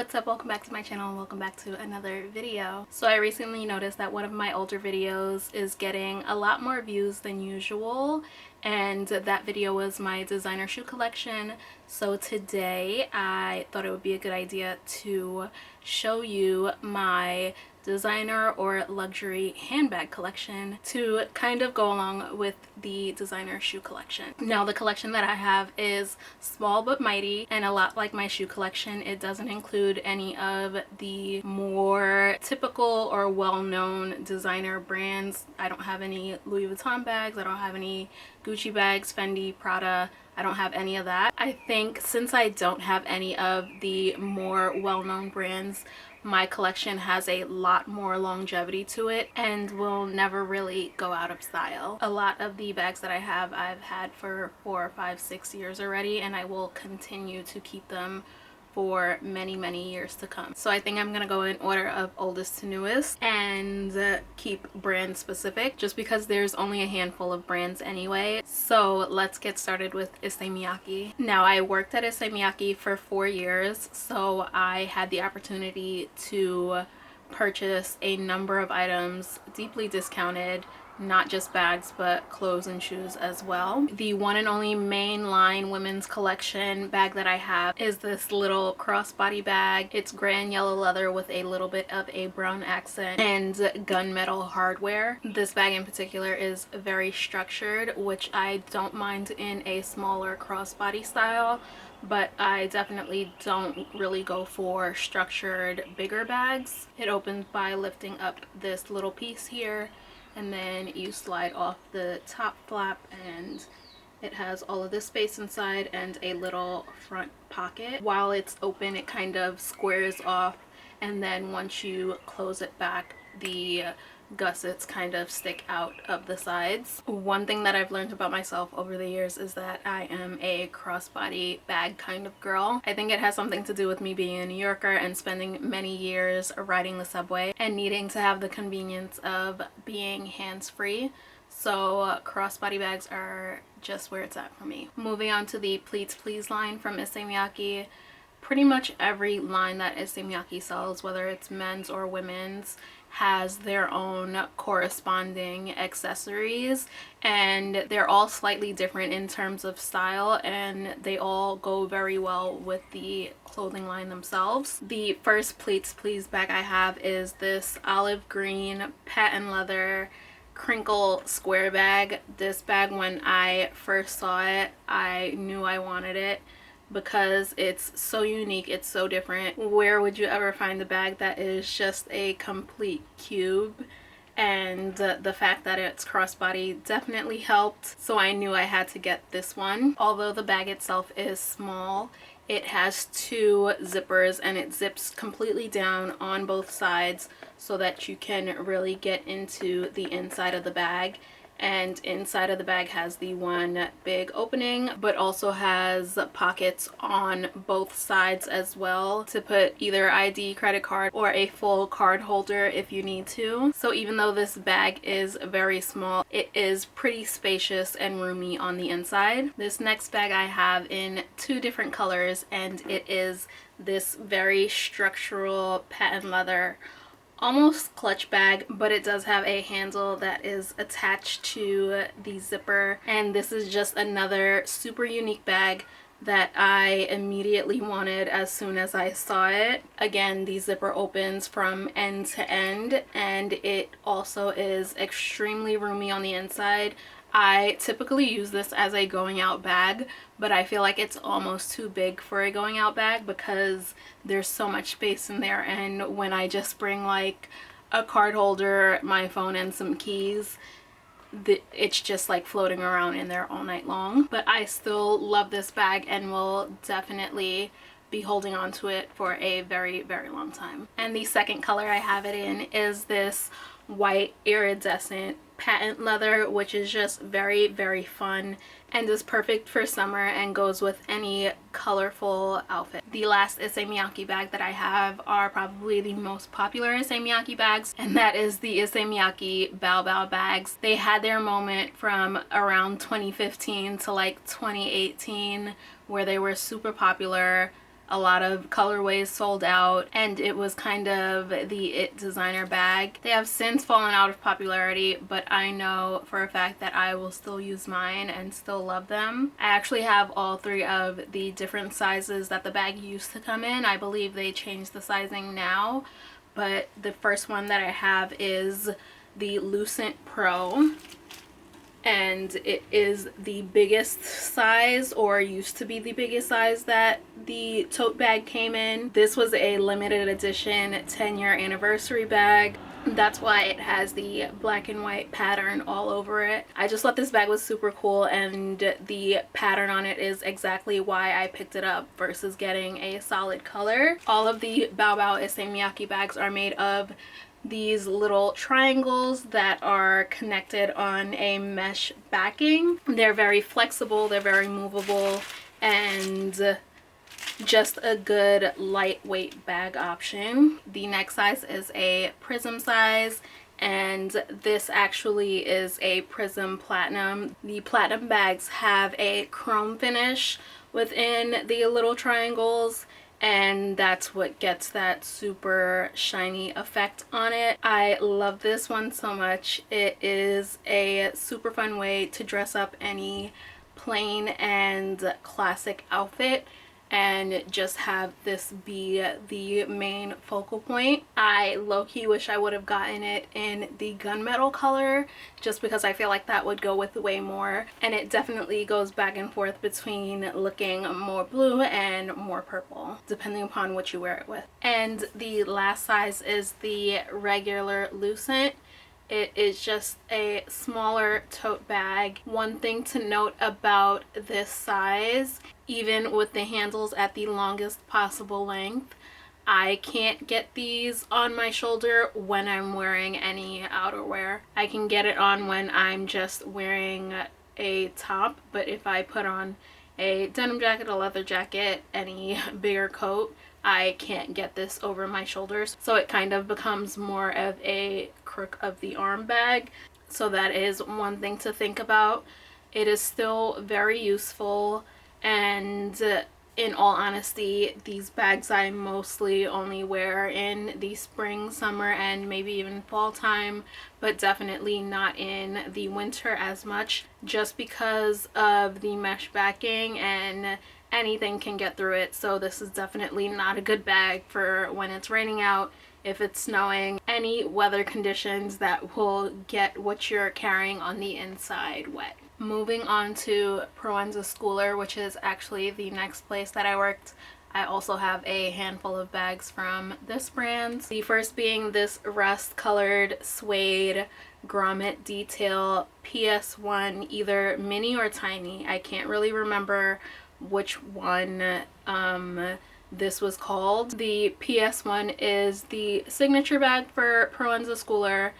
what's up? Welcome back to my channel and welcome back to another video. So I recently noticed that one of my older videos is getting a lot more views than usual, and that video was my designer shoe collection. So today I thought it would be a good idea to show you my designer or luxury handbag collection to kind of go along with the designer shoe collection. Now the collection that I have is small but mighty, and a lot like my shoe collection, it doesn't include any of the more typical or well-known designer brands. I don't have any Louis Vuitton bags, I don't have any Gucci bags, Fendi, Prada. I don't have any of that. I think since I don't have any of the more well-known brands, my collection has a lot more longevity to it and will never really go out of style. A lot of the bags that I have, I've had for 4, 5, 6 years already, and I will continue to keep them for many years to come. So I think I'm gonna go in order of oldest to newest and keep brand specific, just because there's only a handful of brands anyway. So let's get started with Issey Miyake. Now I worked at Issey Miyake for 4 years, so I had the opportunity to purchase a number of items deeply discounted, not just bags but clothes and shoes as well. The one and only mainline women's collection bag that I have is this little crossbody bag. It's gray and yellow leather with a little bit of a brown accent and gunmetal hardware. This bag in particular is very structured, which I don't mind in a smaller crossbody style, but I definitely don't really go for structured bigger bags. It opens by lifting up this little piece here, and then you slide off the top flap, and it has all of this space inside and a little front pocket. While it's open, it kind of squares off, and then once you close it back, the gussets kind of stick out of the sides. One thing that I've learned about myself over the years is that I am a crossbody bag kind of girl. I think it has something to do with me being a New Yorker and spending many years riding the subway and needing to have the convenience of being hands-free. So crossbody bags are just where it's at for me. Moving on to the Pleats Please line from Issey Miyake. Pretty much every line that Issey Miyake sells, whether it's men's or women's, has their own corresponding accessories, and they're all slightly different in terms of style, and they all go very well with the clothing line themselves. The first Pleats Please bag I have is this olive green patent leather crinkle square bag. This bag, when I first saw it, I knew I wanted it because it's so unique, it's so different. Where would you ever find a bag that is just a complete cube? And the fact that it's crossbody definitely helped, so I knew I had to get this one. Although the bag itself is small, it has 2 zippers, and it zips completely down on both sides so that you can really get into the inside of the bag. And inside of the bag has the one big opening, but also has pockets on both sides as well to put either ID, credit card, or a full card holder if you need to. So even though this bag is very small, it is pretty spacious and roomy on the inside. This next bag I have in 2 different colors, and it is this very structural patent leather, almost clutch bag, but it does have a handle that is attached to the zipper, and this is just another super unique bag that I immediately wanted as soon as I saw it. Again, the zipper opens from end to end, and it also is extremely roomy on the inside. I typically use this as a going out bag, but I feel like it's almost too big for a going out bag because there's so much space in there, and when I just bring like a card holder, my phone, and some keys, it's just like floating around in there all night long. But I still love this bag and will definitely be holding on to it for a very long time. And the second color I have it in is this white iridescent patent leather, which is just very fun and is perfect for summer and goes with any colorful outfit. The last Issey Miyake bag that I have are probably the most popular Issey Miyake bags, and that is the Issey Miyake Bao Bao bags. They had their moment from around 2015 to like 2018 where they were super popular. a lot of colorways sold out, and it was kind of the it designer bag. They have since fallen out of popularity, but I know for a fact that I will still use mine and still love them. I actually have all three of the different sizes that the bag used to come in. I believe they changed the sizing now, but the first one that I have is the Lucent Pro, and it is the biggest size, or used to be the biggest size, that the tote bag came in. This was a limited edition 10-year anniversary bag. That's why it has the black and white pattern all over it. I just thought this bag was super cool, and the pattern on it is exactly why I picked it up versus getting a solid color. All of the Bao Bao Issey Miyake bags are made of these little triangles that are connected on a mesh backing. They're very flexible, they're very movable, and just a good lightweight bag option. The next size is a Prism size, and this actually is a Prism Platinum. The Platinum bags have a chrome finish within the little triangles, and that's what gets that super shiny effect on it. I love this one so much. It is a super fun way to dress up any plain and classic outfit and just have this be the main focal point. I low-key wish I would have gotten it in the gunmetal color, just because I feel like that would go with way more, and it definitely goes back and forth between looking more blue and more purple depending upon what you wear it with. And the last size is the regular Lucent. It is just a smaller tote bag. One thing to note about this size, even with the handles at the longest possible length, I can't get these on my shoulder when I'm wearing any outerwear. I can get it on when I'm just wearing a top, but if I put on a denim jacket, a leather jacket, any bigger coat, I can't get this over my shoulders, so it kind of becomes more of a crook of the arm bag. So that is one thing to think about. It is still very useful, and in all honesty, these bags I mostly only wear in the spring, summer, and maybe even fall time, but definitely not in the winter as much, just because of the mesh backing and anything can get through it. So this is definitely not a good bag for when it's raining out, if it's snowing, any weather conditions that will get what you're carrying on the inside wet. Moving on to Proenza Schouler, which is actually the next place that I worked. I also have a handful of bags from this brand. The first being this rust colored suede grommet detail PS1, either mini or tiny. I can't really remember which one this was called. The PS1 is the signature bag for Proenza Schouler,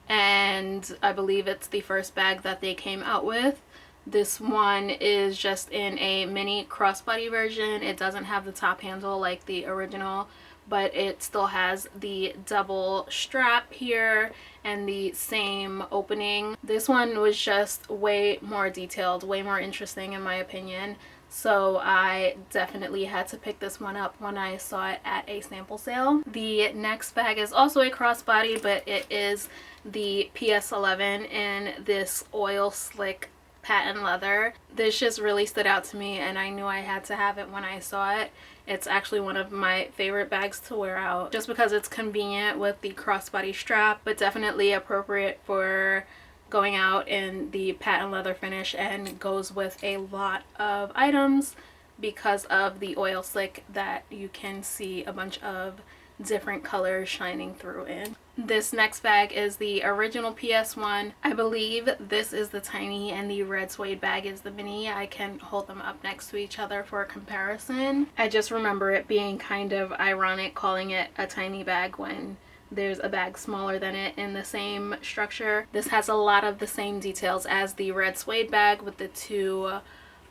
and I believe it's the first bag that they came out with. This one is just in a mini crossbody version. It doesn't have the top handle like the original, but it still has the double strap here and the same opening. This one was just way more detailed, way more interesting in my opinion. So I definitely had to pick this one up when I saw it at a sample sale. The next bag is also a crossbody, but it is the PS11 in this oil slick patent leather. This just really stood out to me, and I knew I had to have it when I saw it. It's actually one of my favorite bags to wear out, just because it's convenient with the crossbody strap, but definitely appropriate for going out in the patent leather finish, and goes with a lot of items because of the oil slick that you can see a bunch of different colors shining through in. This next bag is the original PS1. I believe this is the tiny and the red suede bag is the mini. I can hold them up next to each other for a comparison. I just remember it being kind of ironic calling it a tiny bag when there's a bag smaller than it in the same structure. This has a lot of the same details as the red suede bag with the two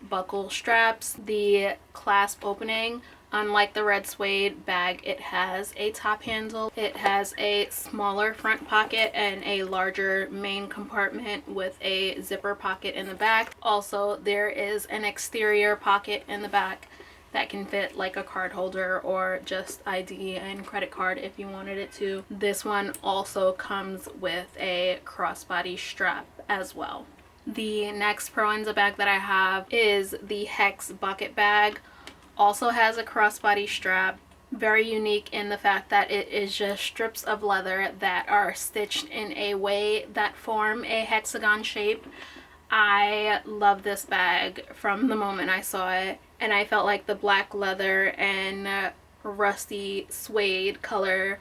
buckle straps, the clasp opening. Unlike the red suede bag, it has a top handle. It has a smaller front pocket and a larger main compartment with a zipper pocket in the back. Also, there is an exterior pocket in the back that can fit like a card holder or just ID and credit card if you wanted it to. This one also comes with a crossbody strap as well. The next Proenza bag that I have is the Hex bucket bag. Also has a crossbody strap. Very unique in the fact that it is just strips of leather that are stitched in a way that form a hexagon shape. I love this bag from the moment I saw it, and I felt like the black leather and rusty suede color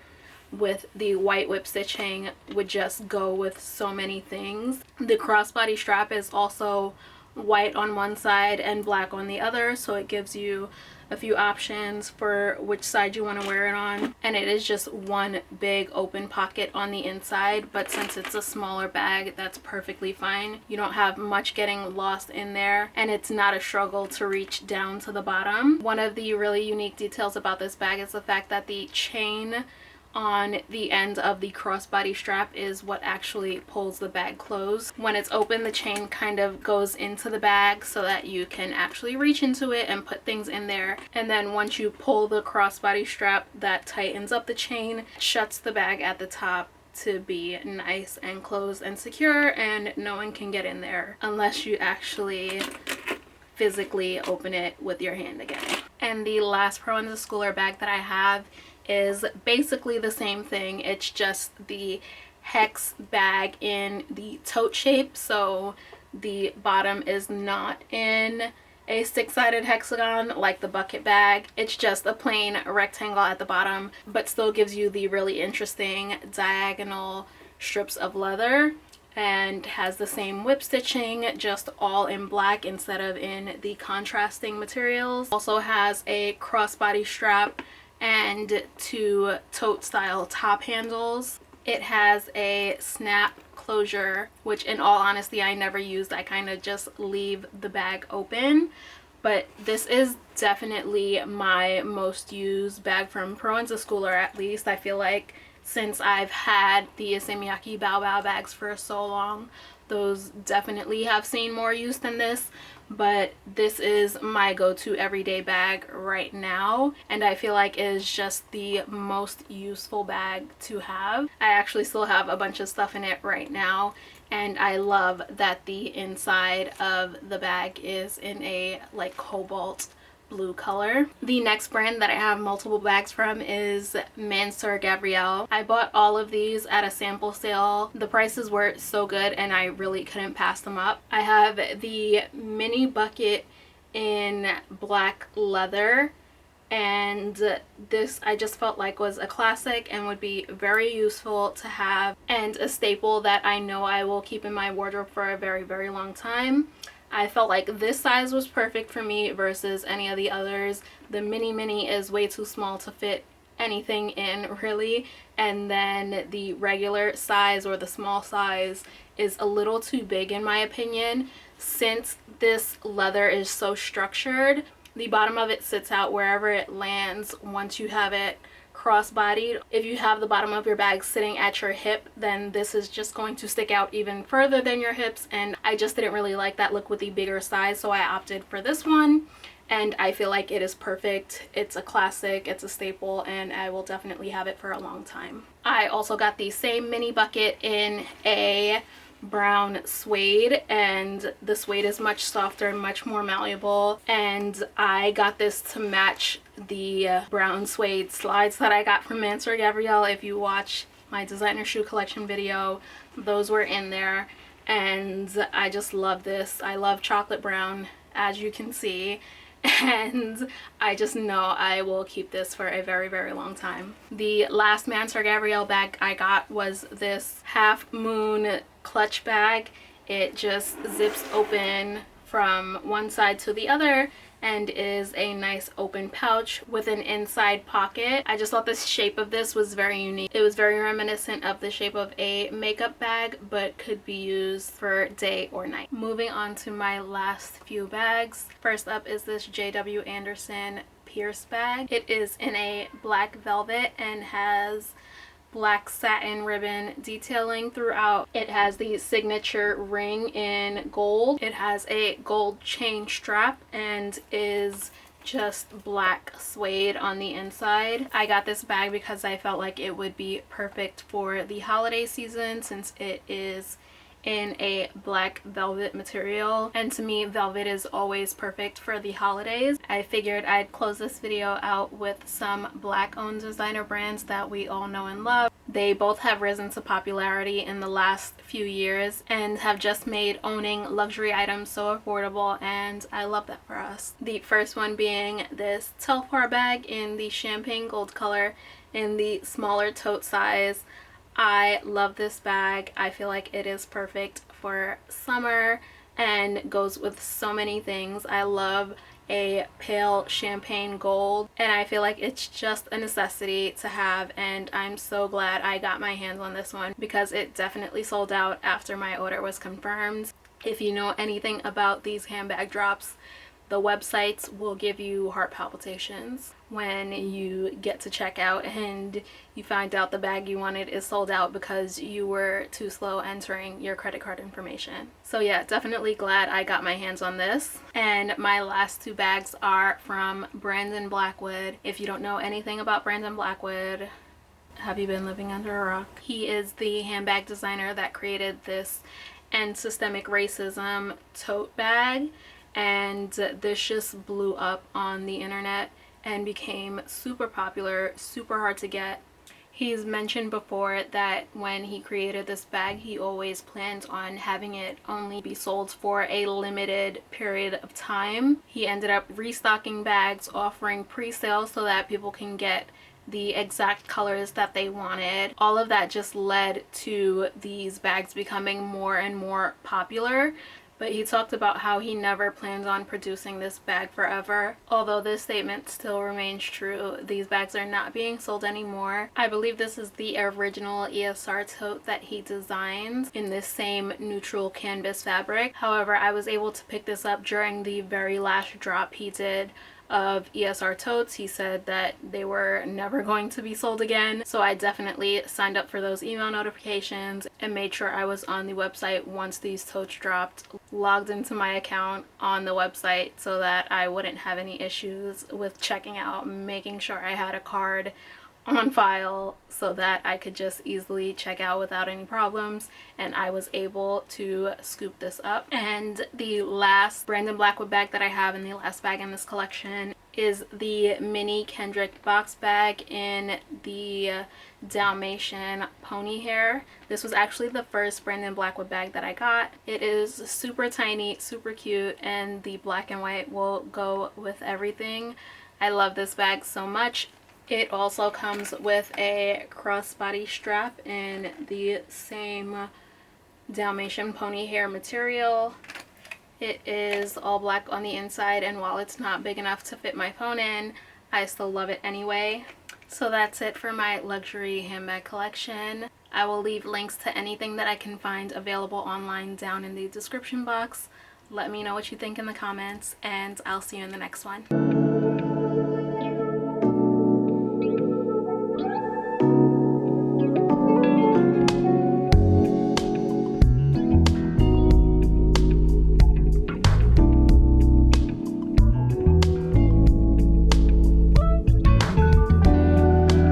with the white whip stitching would just go with so many things. The crossbody strap is also white on one side and black on the other, so it gives you a few options for which side you want to wear it on. And it is just one big open pocket on the inside, but since it's a smaller bag, that's perfectly fine. You don't have much getting lost in there, and it's not a struggle to reach down to the bottom. One of the really unique details about this bag is the fact that the chain on the end of the crossbody strap is what actually pulls the bag closed. When it's open, the chain kind of goes into the bag so that you can actually reach into it and put things in there. And then once you pull the crossbody strap, that tightens up the chain, shuts the bag at the top to be nice and closed and secure, and no one can get in there unless you actually physically open it with your hand again. And the last Proenza Schouler bag that I have is basically the same thing. It's just the hex bag in the tote shape, so the bottom is not in a six-sided hexagon like the bucket bag. It's just a plain rectangle at the bottom, but still gives you the really interesting diagonal strips of leather, and has the same whip stitching, just all in black instead of in the contrasting materials. Also has a crossbody strap and two tote style top handles. It has a snap closure, which in all honesty I never used. I kind of just leave the bag open, but this is definitely my most used bag from Proenza Schouler. At least I feel like since I've had the Issey Miyake bags for so long, those definitely have seen more use than this. But this is my go-to everyday bag right now, and I feel like it is just the most useful bag to have. I actually still have a bunch of stuff in it right now, and I love that the inside of the bag is in a like cobalt blue color. The next brand that I have multiple bags from is Mansur Gavriel. I bought all of these at a sample sale. The prices were so good and I really couldn't pass them up. I have the mini bucket in black leather, and this I just felt like was a classic and would be very useful to have, and a staple that I know I will keep in my wardrobe for a very, very long time. I felt like this size was perfect for me versus any of the others. The mini is way too small to fit anything in really, and then the regular size or the small size is a little too big in my opinion. Since this leather is so structured, the bottom of it sits out wherever it lands once you have it crossbodied. If you have the bottom of your bag sitting at your hip, then this is just going to stick out even further than your hips, and I just didn't really like that look with the bigger size, so I opted for this one, and I feel like it is perfect. It's a classic, it's a staple, and I will definitely have it for a long time. I also got the same mini bucket in a brown suede, and the suede is much softer and much more malleable, and I got this to match the brown suede slides that I got from Mansur Gavriel. If you watch my designer shoe collection video, those were in there, and I just love this. I love chocolate brown, as you can see, and I just know I will keep this for a very, very long time. The last Mansur Gavriel bag I got was this half moon clutch bag. It just zips open from one side to the other and is a nice open pouch with an inside pocket. I just thought the shape of this was very unique. It was very reminiscent of the shape of a makeup bag, but could be used for day or night. Moving on to my last few bags. First up is this J.W. Anderson Pierce bag. It is in a black velvet and has black satin ribbon detailing throughout. It has the signature ring in gold. It has a gold chain strap and is just black suede on the inside. I got this bag because I felt like it would be perfect for the holiday season since it is in a black velvet material, and to me velvet is always perfect for the holidays. I figured I'd close this video out with some black owned designer brands that we all know and love. They both have risen to popularity in the last few years and have just made owning luxury items so affordable, and I love that for us. The first one being this Telfar bag in the champagne gold color in the smaller tote size. I love this bag. I feel like it is perfect for summer and goes with so many things. I love a pale champagne gold, and I feel like it's just a necessity to have, and I'm so glad I got my hands on this one because it definitely sold out after my order was confirmed. If you know anything about these handbag drops, the websites will give you heart palpitations when you get to checkout and you find out the bag you wanted is sold out because you were too slow entering your credit card information. So yeah, definitely glad I got my hands on this. And my last two bags are from Blackwood. If you don't know anything about Blackwood, have you been living under a rock? He is the handbag designer that created this End Systemic Racism tote bag, and this just blew up on the internet and became super popular, super hard to get. He's mentioned before that when he created this bag, he always planned on having it only be sold for a limited period of time. He ended up restocking bags, offering pre-sale so that people can get the exact colors that they wanted. All of that just led to these bags becoming more and more popular. But he talked about how he never plans on producing this bag forever. Although this statement still remains true, these bags are not being sold anymore. I believe this is the original ESR tote that he designed in this same neutral canvas fabric. However, I was able to pick this up during the very last drop he did of ESR totes. He said that they were never going to be sold again, so I definitely signed up for those email notifications and made sure I was on the website once these totes dropped, logged into my account on the website so that I wouldn't have any issues with checking out, making sure I had a card on file so that I could just easily check out without any problems, and I was able to scoop this up. And the last Blackwood bag that I have, and the last bag in this collection, is the mini Kendrick box bag in the Dalmatian pony hair. This was actually the first Blackwood bag that I got. It is super tiny, super cute, and the black and white will go with everything. I love this bag so much. It also comes with a crossbody strap in the same Dalmatian pony hair material. It is all black on the inside, and while it's not big enough to fit my phone in, I still love it anyway. So that's it for my luxury handbag collection. I will leave links to anything that I can find available online down in the description box. Let me know what you think in the comments, and I'll see you in the next one.